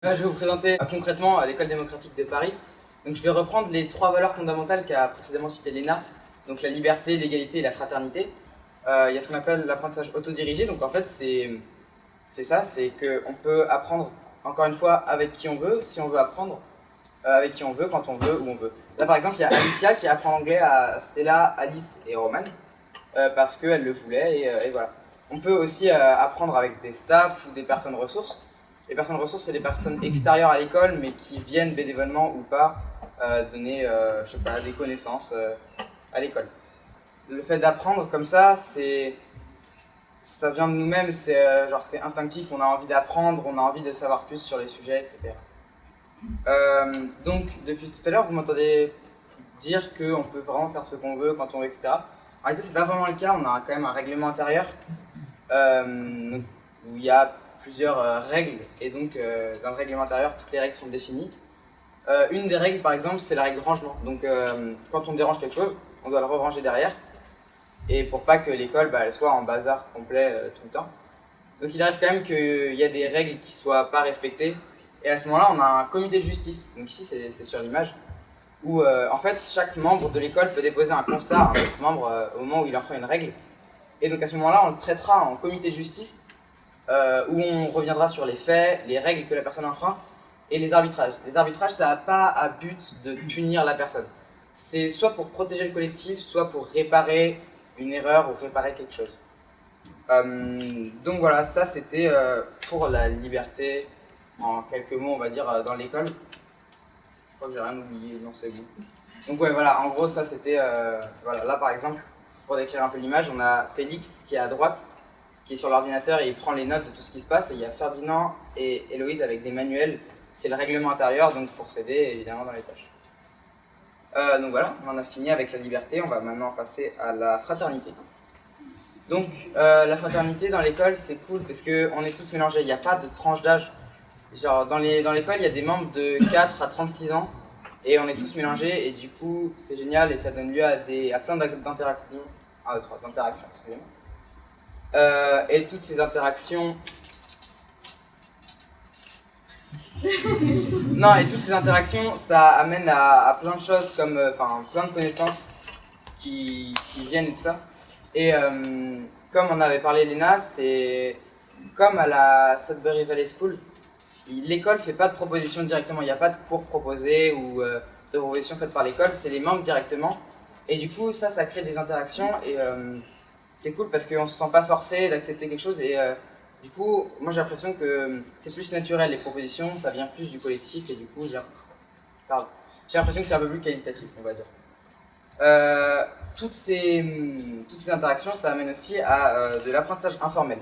Là, je vais vous présenter concrètement l'école démocratique de Paris. Donc, je vais reprendre les trois valeurs fondamentales qu'a précédemment cité Léna, donc la liberté, l'égalité et la fraternité. Il y a ce qu'on appelle l'apprentissage autodirigé. Donc, en fait, c'est ça, c'est qu'on peut apprendre, encore une fois, avec qui on veut, si on veut apprendre, avec qui on veut, quand on veut, où on veut. Là, par exemple, il y a Alicia qui apprend l'anglais à Stella, Alice et Roman, parce qu'elle le voulait, et voilà. On peut aussi apprendre avec des staffs ou des personnes ressources. Les personnes ressources, c'est des personnes extérieures à l'école, mais qui viennent bénévolement ou pas donner, je sais pas, des connaissances à l'école. Le fait d'apprendre comme ça vient de nous-mêmes, c'est instinctif, on a envie d'apprendre, on a envie de savoir plus sur les sujets, etc. Donc, depuis tout à l'heure, vous m'entendez dire qu'on peut vraiment faire ce qu'on veut, quand on veut, etc. En réalité, c'est pas vraiment le cas, on a quand même un règlement intérieur où il y a plusieurs règles, et donc dans le règlement intérieur, toutes les règles sont définies. Une des règles, par exemple, c'est la règle rangement. Donc quand on dérange quelque chose, on doit le ranger derrière, et pour pas que l'école elle soit en bazar complet tout le temps. Donc il arrive quand même qu'il y a des règles qui soient pas respectées, et à ce moment-là, on a un comité de justice. Donc ici, c'est sur l'image, où en fait, chaque membre de l'école peut déposer un constat à un autre membre au moment où il enfreint une règle. Et donc à ce moment-là, on le traitera en comité de justice, où on reviendra sur les faits, les règles que la personne enfreinte, et les arbitrages. Les arbitrages, ça n'a pas à but de punir la personne. C'est soit pour protéger le collectif, soit pour réparer une erreur ou réparer quelque chose. Donc voilà, ça c'était pour la liberté, en quelques mots on va dire, dans l'école. Je crois que j'ai rien oublié, non c'est bon. Donc ouais voilà, en gros ça c'était, voilà, là par exemple, pour décrire un peu l'image, on a Félix qui est à droite, qui est sur l'ordinateur et il prend les notes de tout ce qui se passe, et il y a Ferdinand et Héloïse avec des manuels, c'est le règlement intérieur, donc pour s'aider évidemment dans les tâches. Donc voilà, on en a fini avec la liberté, on va maintenant passer à la fraternité. Donc la fraternité dans l'école c'est cool parce qu'on est tous mélangés, il n'y a pas de tranche d'âge. Genre dans l'école il y a des membres de 4 à 36 ans, et on est tous mélangés, et du coup c'est génial et ça donne lieu à plein d'interactions. D'interactions, excusez-moi. Et toutes ces interactions. Non, et toutes ces interactions, ça amène à plein de choses, comme plein de connaissances qui viennent et tout ça. Et comme on avait parlé, Léna, c'est comme à la Sudbury Valley School, l'école fait pas de proposition directement, il n'y a pas de cours proposés ou de propositions faites par l'école, c'est les membres directement. Et du coup, ça crée des interactions, et c'est cool parce qu'on se sent pas forcé d'accepter quelque chose, et du coup, moi j'ai l'impression que c'est plus naturel, les propositions, ça vient plus du collectif, et du coup, j'ai l'impression que c'est un peu plus qualitatif, on va dire. Toutes ces interactions, ça amène aussi à de l'apprentissage informel.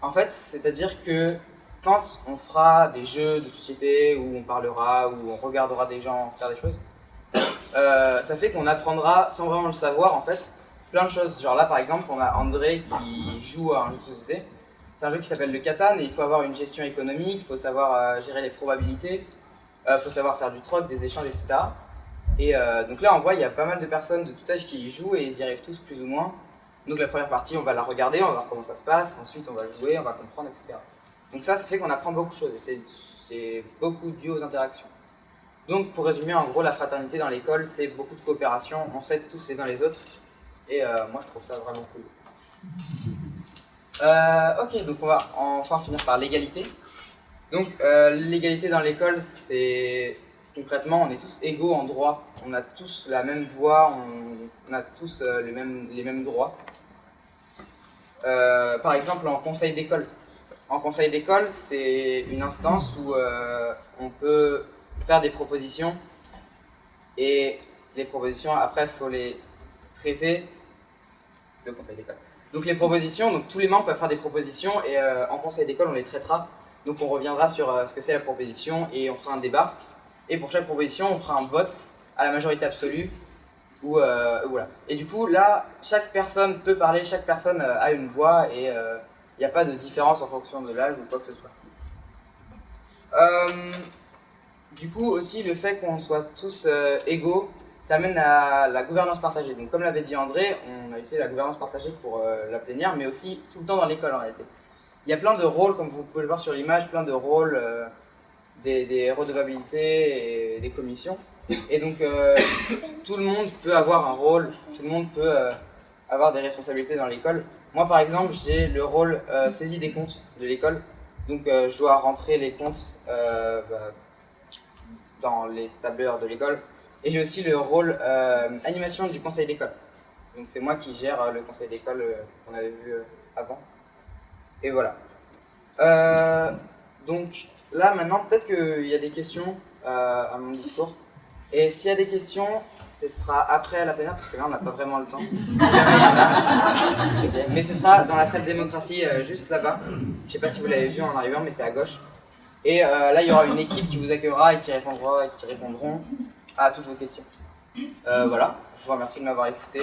En fait, c'est-à-dire que quand on fera des jeux de société où on parlera, où on regardera des gens faire des choses, ça fait qu'on apprendra, sans vraiment le savoir en fait, plein de choses. Genre là par exemple, on a André qui joue à un jeu de société. C'est un jeu qui s'appelle le Catan, et il faut avoir une gestion économique, il faut savoir gérer les probabilités, il faut savoir faire du troc, des échanges, etc. Et donc là on voit, il y a pas mal de personnes de tout âge qui y jouent, et ils y arrivent tous plus ou moins. Donc la première partie, on va la regarder, on va voir comment ça se passe, ensuite on va jouer, on va comprendre, etc. Donc ça fait qu'on apprend beaucoup de choses, et c'est beaucoup dû aux interactions. Donc pour résumer, en gros, la fraternité dans l'école, c'est beaucoup de coopération, on s'aide tous les uns les autres, et moi je trouve ça vraiment cool. Ok, donc on va enfin finir par l'égalité. Donc l'égalité dans l'école, c'est concrètement, on est tous égaux en droit, on a tous la même voix, on a tous les mêmes droits. Par exemple, en conseil d'école. En conseil d'école, c'est une instance où on peut faire des propositions, et les propositions, après, il faut les traiter. Le conseil d'école. Donc les propositions, donc tous les membres peuvent faire des propositions, et en conseil d'école, on les traitera. Donc on reviendra sur ce que c'est la proposition, et on fera un débat. Et pour chaque proposition, on fera un vote à la majorité absolue. Voilà. Et du coup, là, chaque personne peut parler, chaque personne a une voix, et il n'y a pas de différence en fonction de l'âge ou quoi que ce soit. Du coup, aussi, le fait qu'on soit tous égaux, ça amène à la gouvernance partagée. Donc, comme l'avait dit André, on a utilisé la gouvernance partagée pour la plénière, mais aussi tout le temps dans l'école en réalité. Il y a plein de rôles, comme vous pouvez le voir sur l'image, plein de rôles des redevabilités et des commissions. Et donc, tout le monde peut avoir un rôle, tout le monde peut avoir des responsabilités dans l'école. Moi, par exemple, j'ai le rôle saisie des comptes de l'école. Donc, je dois rentrer les comptes dans les tableurs de l'école. Et j'ai aussi le rôle animation du conseil d'école. Donc, c'est moi qui gère le conseil d'école qu'on avait vu avant. Et voilà. Donc, là, maintenant, peut-être qu'il y a des questions à mon discours. Et s'il y a des questions, ce sera après la plénière, parce que là, on n'a pas vraiment le temps. Si jamais il y en a. Okay. Mais ce sera dans la salle démocratie, juste là-bas. Je ne sais pas si vous l'avez vu en arrivant, mais c'est à gauche. Et là, il y aura une équipe qui vous accueillera et qui répondront à toutes vos questions. Voilà, je vous remercie de m'avoir écouté.